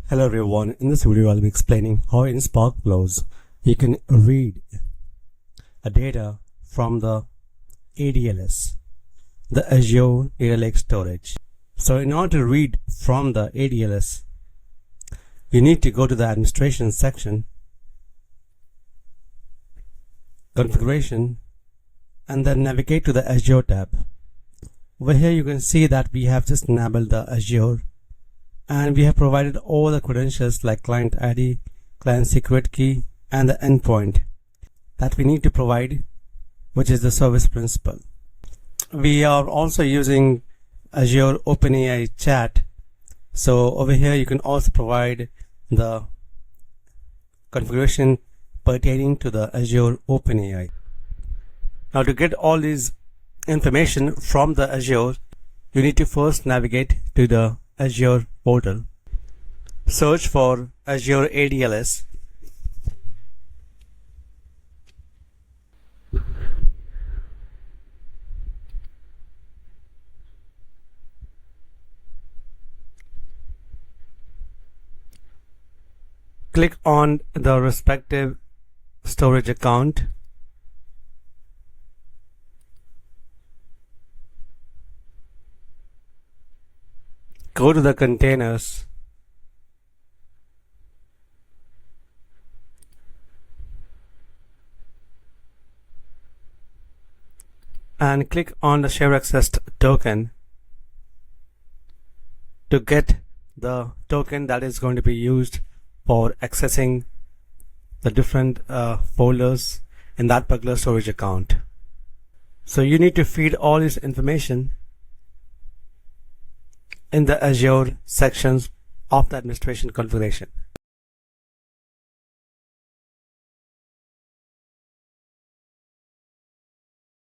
Hello everyone, in this video I'll be explaining how in Sparkflows you can read a data from the ADLS, the Azure Data Lake Storage. So in order to read from the ADLS, you need to go to the administration section, configuration, and then navigate to the Azure tab. Over here you can see that we have just enabled the Azure and we have provided all the credentials like client ID, client secret key, and the endpoint that we need to provide, which is the service principal. We are also using Azure OpenAI chat. So over here you can also provide the configuration pertaining to the Azure OpenAI. Now to get all these information from the Azure, you need to first navigate to the Azure portal, search for Azure ADLS, click on the respective storage account, go to the containers, and click on the share access token to get the token that is going to be used for accessing the different folders in that particular storage account. So you need to feed all this information in the Azure sections of the administration configuration.